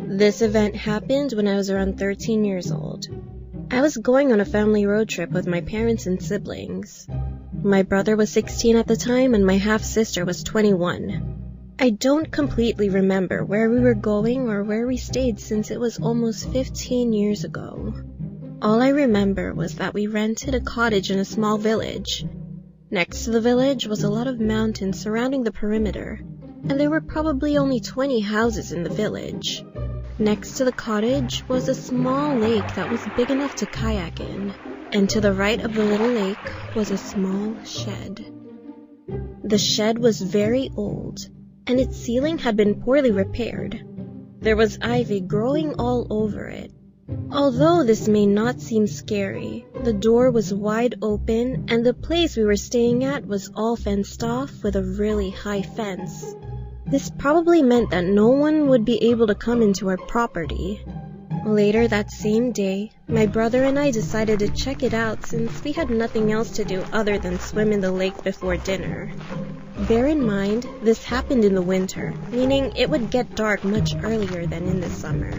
This event happened when I was around 13 years old. I was going on a family road trip with my parents and siblings. My brother was 16 at the time and my half-sister was 21. I don't completely remember where we were going or where we stayed since it was almost 15 years ago. All I remember was that we rented a cottage in a small village. Next to the village was a lot of mountains surrounding the perimeter, and there were probably only 20 houses in the village. Next to the cottage was a small lake that was big enough to kayak in, and to the right of the little lake was a small shed. The shed was very old, and its ceiling had been poorly repaired. There was ivy growing all over it. Although this may not seem scary, the door was wide open and the place we were staying at was all fenced off with a really high fence. This probably meant that no one would be able to come into our property. Later that same day, my brother and I decided to check it out since we had nothing else to do other than swim in the lake before dinner. Bear in mind, this happened in the winter, meaning it would get dark much earlier than in the summer.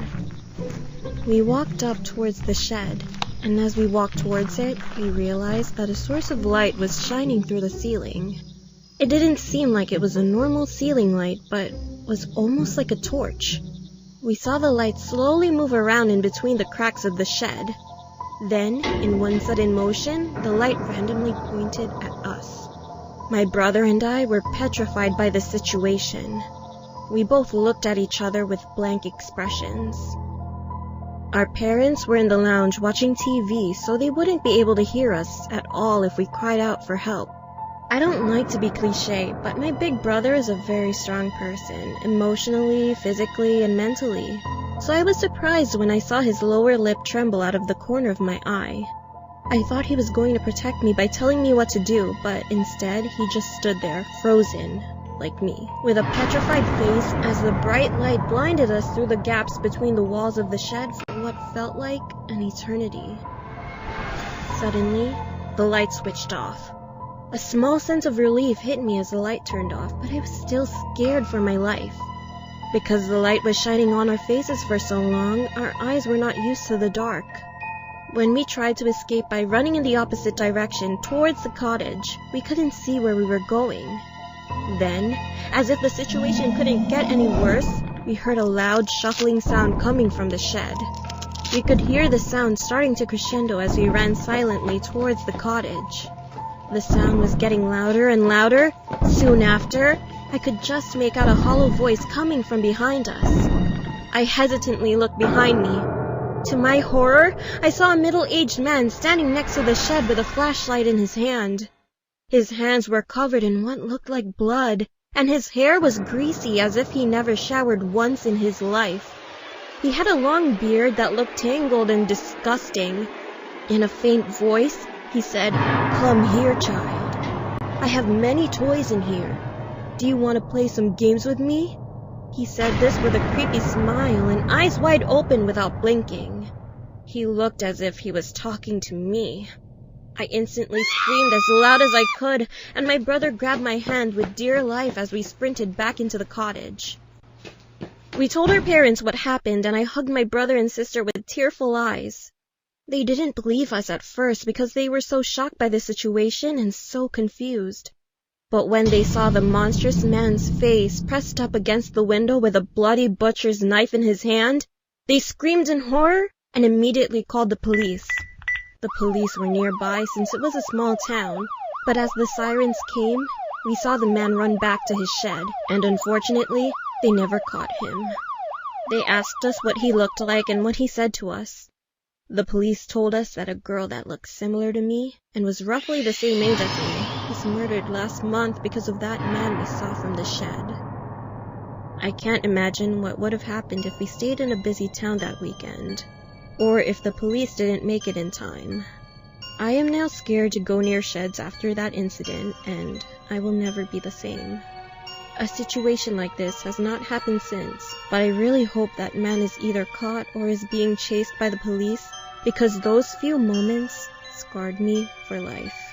We walked up towards the shed, and as we walked towards it, we realized that a source of light was shining through the ceiling. It didn't seem like it was a normal ceiling light, but was almost like a torch. We saw the light slowly move around in between the cracks of the shed. Then, in one sudden motion, the light randomly pointed at us. My brother and I were petrified by the situation. We both looked at each other with blank expressions. Our parents were in the lounge watching TV, so they wouldn't be able to hear us at all if we cried out for help. I don't like to be cliché, but my big brother is a very strong person, emotionally, physically, and mentally. So I was surprised when I saw his lower lip tremble out of the corner of my eye. I thought he was going to protect me by telling me what to do, but instead he just stood there, frozen, like me, with a petrified face as the bright light blinded us through the gaps between the walls of the shed for what felt like an eternity. Suddenly, the light switched off. A small sense of relief hit me as the light turned off, but I was still scared for my life. Because the light was shining on our faces for so long, our eyes were not used to the dark. When we tried to escape by running in the opposite direction towards the cottage, we couldn't see where we were going. Then, as if the situation couldn't get any worse, we heard a loud shuffling sound coming from the shed. We could hear the sound starting to crescendo as we ran silently towards the cottage. The sound was getting louder and louder. Soon after, I could just make out a hollow voice coming from behind us. I hesitantly looked behind me. To my horror, I saw a middle-aged man standing next to the shed with a flashlight in his hand. His hands were covered in what looked like blood, and his hair was greasy as if he never showered once in his life. He had a long beard that looked tangled and disgusting. In a faint voice, he said, "Come here, child. I have many toys in here. Do you want to play some games with me?" He said this with a creepy smile and eyes wide open without blinking. He looked as if he was talking to me. I instantly screamed as loud as I could, and my brother grabbed my hand with dear life as we sprinted back into the cottage. We told our parents what happened, and I hugged my brother and sister with tearful eyes. They didn't believe us at first because they were so shocked by the situation and so confused. But when they saw the monstrous man's face pressed up against the window with a bloody butcher's knife in his hand, they screamed in horror and immediately called the police. The police were nearby since it was a small town, but as the sirens came, we saw the man run back to his shed, and unfortunately, they never caught him. They asked us what he looked like and what he said to us. The police told us that a girl that looked similar to me and was roughly the same age as me was murdered last month because of that man we saw from the shed. I can't imagine what would have happened if we stayed in a busy town that weekend, or if the police didn't make it in time. I am now scared to go near sheds after that incident, and I will never be the same. A situation like this has not happened since, but I really hope that man is either caught or is being chased by the police, because those few moments scarred me for life.